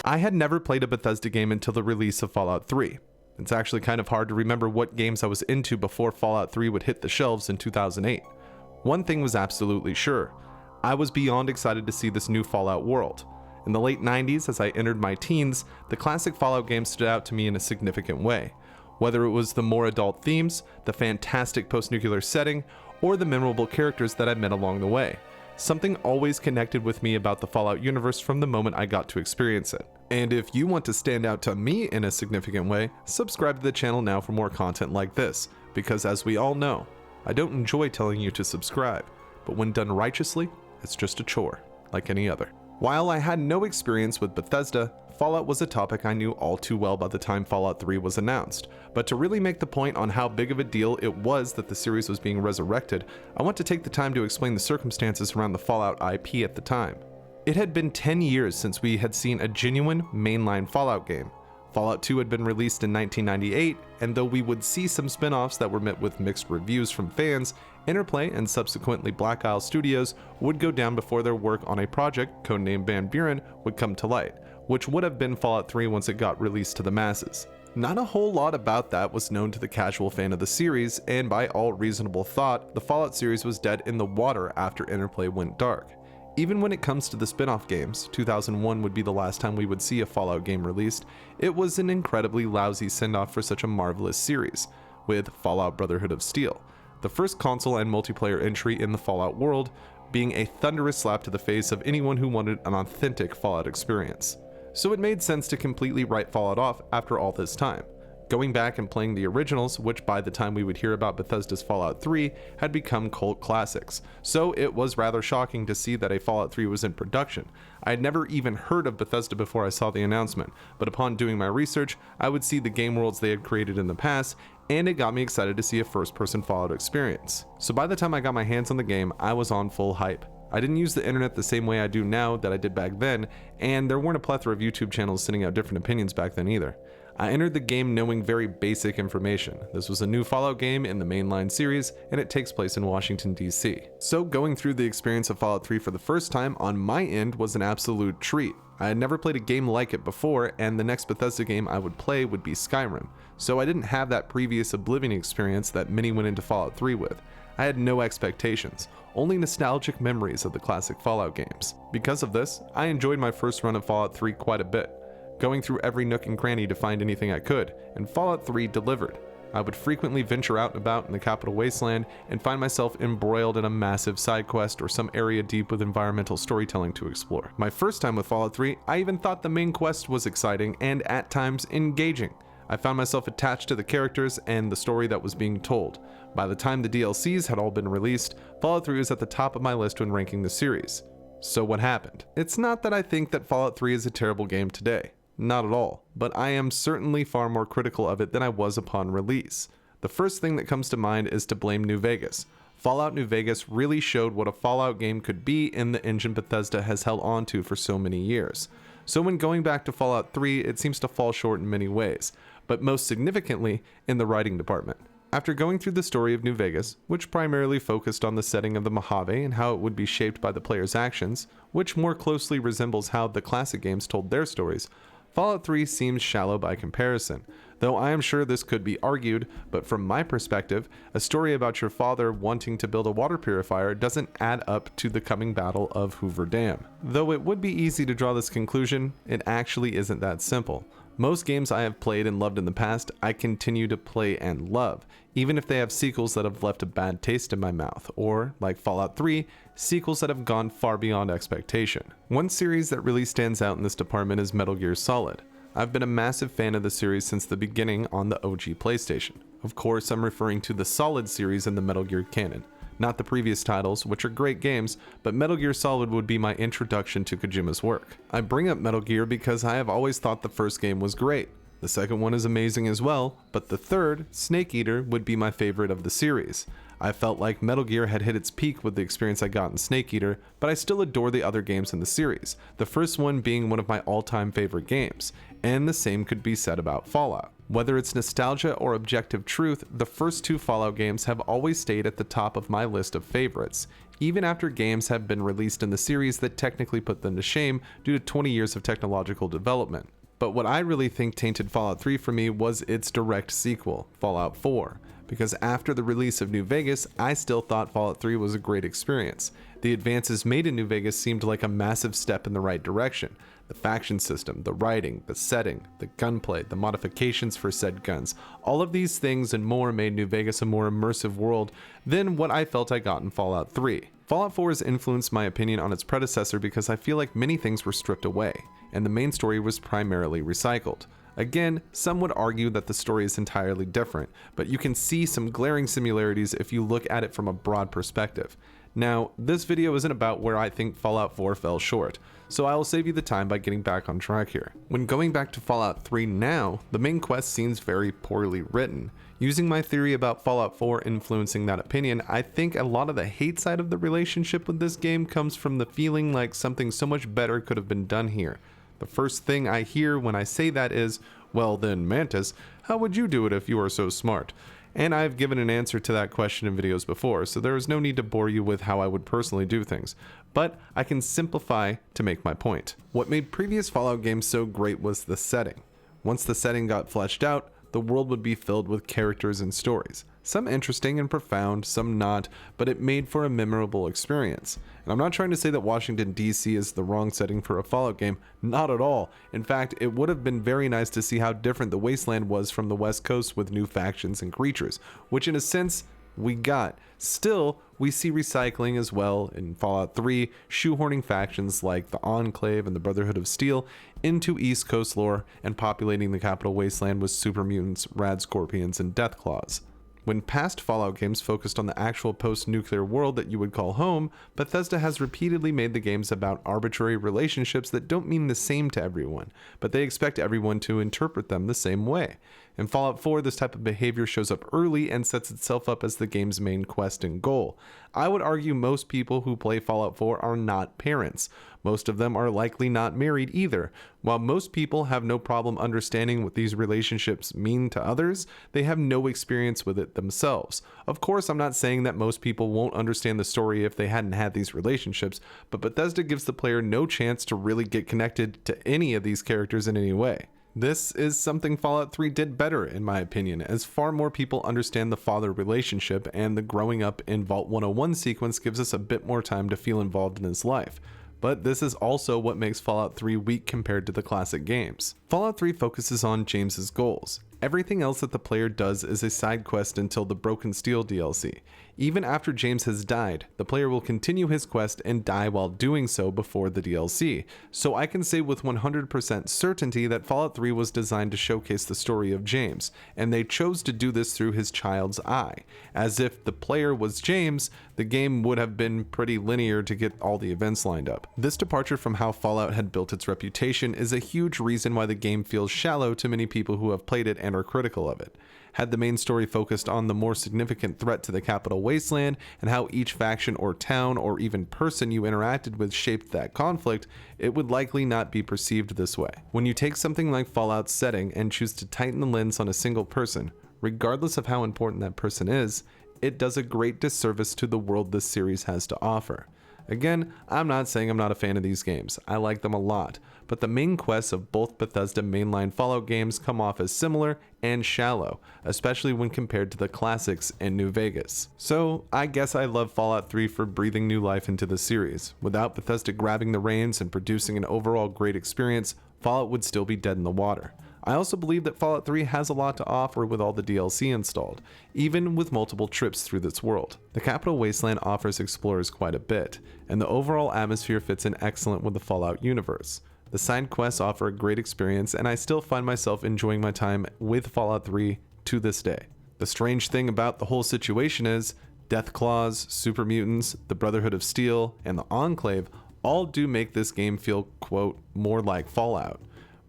I had never played a Bethesda game until the release of Fallout 3. It's actually kind of hard to remember what games I was into before Fallout 3 would hit the shelves in 2008. One thing was absolutely sure. I was beyond excited to see this new Fallout world. In the late 90s, as I entered my teens, the classic Fallout games stood out to me in a significant way. Whether it was the more adult themes, the fantastic post-nuclear setting, or the memorable characters that I met along the way. Something always connected with me about the Fallout universe from the moment I got to experience it. And if you want to stand out to me in a significant way, subscribe to the channel now for more content like this, because as we all know, I don't enjoy telling you to subscribe, but when done righteously, it's just a chore, like any other. While I had no experience with Bethesda, Fallout was a topic I knew all too well by the time Fallout 3 was announced, but to really make the point on how big of a deal it was that the series was being resurrected, I want to take the time to explain the circumstances around the Fallout IP at the time. It had been 10 years since we had seen a genuine mainline Fallout game. Fallout 2 had been released in 1998, and though we would see some spin-offs that were met with mixed reviews from fans, Interplay and subsequently Black Isle Studios would go down before their work on a project codenamed Van Buren would come to light, which would have been Fallout 3 once it got released to the masses. Not a whole lot about that was known to the casual fan of the series, and by all reasonable thought, the Fallout series was dead in the water after Interplay went dark. Even when it comes to the spin-off games, 2001 would be the last time we would see a Fallout game released, it was an incredibly lousy send-off for such a marvelous series, with Fallout Brotherhood of Steel, the first console and multiplayer entry in the Fallout world, being a thunderous slap to the face of anyone who wanted an authentic Fallout experience. So it made sense to completely write Fallout off after all this time. Going back and playing the originals, which by the time we would hear about Bethesda's Fallout 3 had become cult classics, so it was rather shocking to see that a Fallout 3 was in production. I had never even heard of Bethesda before I saw the announcement, but upon doing my research, I would see the game worlds they had created in the past, and it got me excited to see a first-person Fallout experience. So by the time I got my hands on the game, I was on full hype. I didn't use the internet the same way I do now that I did back then, and there weren't a plethora of YouTube channels sending out different opinions back then either. I entered the game knowing very basic information. This was a new Fallout game in the mainline series, and it takes place in Washington, DC. So going through the experience of Fallout 3 for the first time on my end was an absolute treat. I had never played a game like it before, and the next Bethesda game I would play would be Skyrim, so I didn't have that previous Oblivion experience that many went into Fallout 3 with. I had no expectations, only nostalgic memories of the classic Fallout games. Because of this, I enjoyed my first run of Fallout 3 quite a bit, going through every nook and cranny to find anything I could, and Fallout 3 delivered. I would frequently venture out and about in the Capital Wasteland and find myself embroiled in a massive side quest or some area deep with environmental storytelling to explore. My first time with Fallout 3, I even thought the main quest was exciting and at times engaging. I found myself attached to the characters and the story that was being told. By the time the DLCs had all been released, Fallout 3 was at the top of my list when ranking the series. So what happened? It's not that I think that Fallout 3 is a terrible game today. Not at all, but I am certainly far more critical of it than I was upon release. The first thing that comes to mind is to blame New Vegas. Fallout New Vegas really showed what a Fallout game could be in the engine Bethesda has held on to for so many years. So when going back to Fallout 3, it seems to fall short in many ways, but most significantly in the writing department. After going through the story of New Vegas, which primarily focused on the setting of the Mojave and how it would be shaped by the player's actions, which more closely resembles how the classic games told their stories, Fallout 3 seems shallow by comparison, though I am sure this could be argued, but from my perspective, a story about your father wanting to build a water purifier doesn't add up to the coming battle of Hoover Dam. Though it would be easy to draw this conclusion, it actually isn't that simple. Most games I have played and loved in the past, I continue to play and love, even if they have sequels that have left a bad taste in my mouth, or, like Fallout 3, sequels that have gone far beyond expectation. One series that really stands out in this department is Metal Gear Solid. I've been a massive fan of the series since the beginning on the OG PlayStation. Of course, I'm referring to the Solid series in the Metal Gear canon. Not the previous titles, which are great games, but Metal Gear Solid would be my introduction to Kojima's work. I bring up Metal Gear because I have always thought the first game was great. The second one is amazing as well, but the third, Snake Eater, would be my favorite of the series. I felt like Metal Gear had hit its peak with the experience I got in Snake Eater, but I still adore the other games in the series, the first one being one of my all-time favorite games, and the same could be said about Fallout. Whether it's nostalgia or objective truth, the first two Fallout games have always stayed at the top of my list of favorites, even after games have been released in the series that technically put them to shame due to 20 years of technological development. But what I really think tainted Fallout 3 for me was its direct sequel, Fallout 4, because after the release of New Vegas, I still thought Fallout 3 was a great experience. The advances made in New Vegas seemed like a massive step in the right direction. The faction system, the writing, the setting, the gunplay, the modifications for said guns, all of these things and more made New Vegas a more immersive world than what I felt I got in Fallout 3. Fallout 4 has influenced my opinion on its predecessor because I feel like many things were stripped away, and the main story was primarily recycled. Again, some would argue that the story is entirely different, but you can see some glaring similarities if you look at it from a broad perspective. Now, this video isn't about where I think Fallout 4 fell short, so I will save you the time by getting back on track here. When going back to Fallout 3 now, the main quest seems very poorly written. Using my theory about Fallout 4 influencing that opinion, I think a lot of the hate side of the relationship with this game comes from the feeling like something so much better could have been done here. The first thing I hear when I say that is, well then Mantis, how would you do it if you are so smart? And I've given an answer to that question in videos before, so there is no need to bore you with how I would personally do things, but I can simplify to make my point. What made previous Fallout games so great was the setting. Once the setting got fleshed out, the world would be filled with characters and stories. Some interesting and profound, some not, but it made for a memorable experience. And I'm not trying to say that Washington, D.C. is the wrong setting for a Fallout game, not at all. In fact, it would have been very nice to see how different the Wasteland was from the West Coast with new factions and creatures, which in a sense, we got. Still, we see recycling as well in Fallout 3, shoehorning factions like the Enclave and the Brotherhood of Steel into East Coast lore and populating the capital Wasteland with super mutants, rad scorpions, and deathclaws. When past Fallout games focused on the actual post-nuclear world that you would call home, Bethesda has repeatedly made the games about arbitrary relationships that don't mean the same to everyone, but they expect everyone to interpret them the same way. In Fallout 4, this type of behavior shows up early and sets itself up as the game's main quest and goal. I would argue most people who play Fallout 4 are not parents. Most of them are likely not married either. While most people have no problem understanding what these relationships mean to others, they have no experience with it themselves. Of course, I'm not saying that most people won't understand the story if they hadn't had these relationships, but Bethesda gives the player no chance to really get connected to any of these characters in any way. This is something Fallout 3 did better, in my opinion, as far more people understand the father relationship, and the growing up in Vault 101 sequence gives us a bit more time to feel involved in his life. But this is also what makes Fallout 3 weak compared to the classic games. Fallout 3 focuses on James's goals. Everything else that the player does is a side quest until the Broken Steel DLC. Even after James has died, the player will continue his quest and die while doing so before the DLC. So I can say with 100% certainty that Fallout 3 was designed to showcase the story of James, and they chose to do this through his child's eye. As if the player was James, the game would have been pretty linear to get all the events lined up. This departure from how Fallout had built its reputation is a huge reason why the game feels shallow to many people who have played it and are critical of it. Had the main story focused on the more significant threat to the capital Wasteland and how each faction or town or even person you interacted with shaped that conflict, it would likely not be perceived this way. When you take something like Fallout's setting and choose to tighten the lens on a single person, regardless of how important that person is, it does a great disservice to the world this series has to offer. Again, I'm not saying I'm not a fan of these games, I like them a lot, but the main quests of both Bethesda mainline Fallout games come off as similar and shallow, especially when compared to the classics in New Vegas. So I guess I love Fallout 3 for breathing new life into the series. Without Bethesda grabbing the reins and producing an overall great experience, Fallout would still be dead in the water. I also believe that Fallout 3 has a lot to offer with all the DLC installed, even with multiple trips through this world. The Capital Wasteland offers explorers quite a bit, and the overall atmosphere fits in excellent with the Fallout universe. The side quests offer a great experience, and I still find myself enjoying my time with Fallout 3 to this day. The strange thing about the whole situation is, Deathclaws, Super Mutants, the Brotherhood of Steel, and the Enclave all do make this game feel, quote, more like Fallout.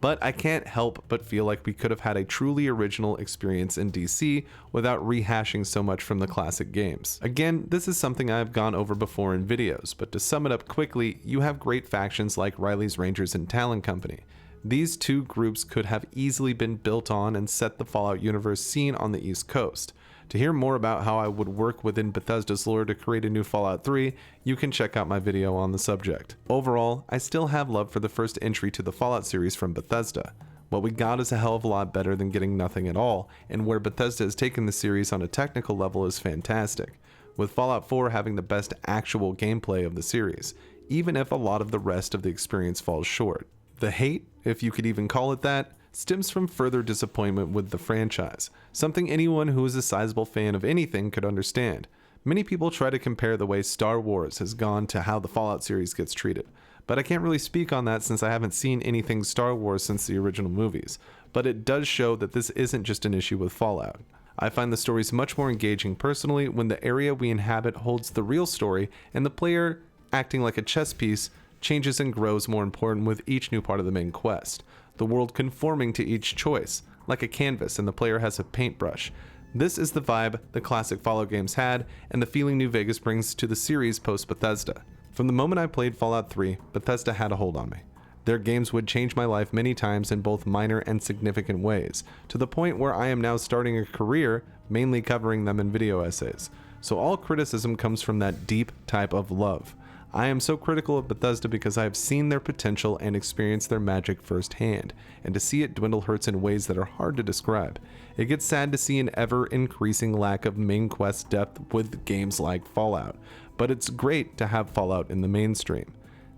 But I can't help but feel like we could have had a truly original experience in DC without rehashing so much from the classic games. Again, this is something I've gone over before in videos, but to sum it up quickly, you have great factions like Riley's Rangers and Talon Company. These two groups could have easily been built on and set the Fallout universe seen on the East Coast. To hear more about how I would work within Bethesda's lore to create a new Fallout 3, you can check out my video on the subject. Overall, I still have love for the first entry to the Fallout series from Bethesda. What we got is a hell of a lot better than getting nothing at all, and where Bethesda has taken the series on a technical level is fantastic, with Fallout 4 having the best actual gameplay of the series, even if a lot of the rest of the experience falls short. The hate, if you could even call it that, stems from further disappointment with the franchise, something anyone who is a sizable fan of anything could understand. Many people try to compare the way Star Wars has gone to how the Fallout series gets treated, but I can't really speak on that since I haven't seen anything Star Wars since the original movies, but it does show that this isn't just an issue with Fallout. I find the stories much more engaging personally when the area we inhabit holds the real story and the player, acting like a chess piece, changes and grows more important with each new part of the main quest. The world conforming to each choice, like a canvas and the player has a paintbrush. This is the vibe the classic Fallout games had and the feeling New Vegas brings to the series post-Bethesda. From the moment I played Fallout 3, Bethesda had a hold on me. Their games would change my life many times in both minor and significant ways, to the point where I am now starting a career mainly covering them in video essays. So all criticism comes from that deep type of love. I am so critical of Bethesda because I have seen their potential and experienced their magic firsthand, and to see it dwindle hurts in ways that are hard to describe. It gets sad to see an ever-increasing lack of main quest depth with games like Fallout, but it's great to have Fallout in the mainstream.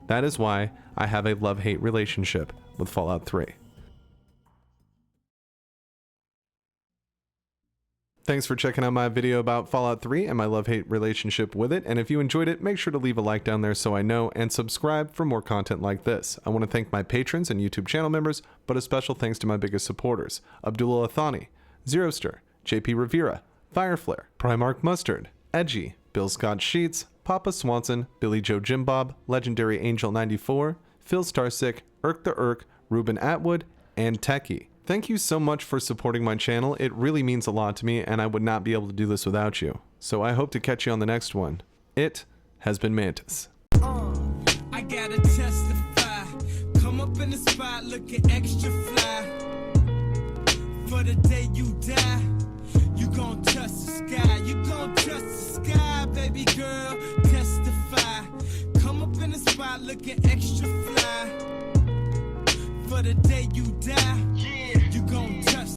That is why I have a love-hate relationship with Fallout 3. Thanks for checking out my video about Fallout 3 and my love-hate relationship with it, and if you enjoyed it, make sure to leave a like down there so I know, and subscribe for more content like this. I want to thank my patrons and YouTube channel members, but a special thanks to my biggest supporters: Abdullah Athani, Zeroster, JP Rivera, Fireflare, Primark Mustard, Edgy, Bill Scott Sheets, Papa Swanson, Billy Joe Jimbob, Legendary Angel 94, Phil Starsick, Irk the Irk, Ruben Atwood, and Techie. Thank you so much for supporting my channel. It really means a lot to me, and I would not be able to do this without you. So I hope to catch you on the next one. It has been Mantis. I gotta testify. Come up in the spot looking extra fly. For the day you die, you gon' touch the sky. You gon' touch the sky, baby girl. Testify. Come up in the spot looking extra fly. For the day you die.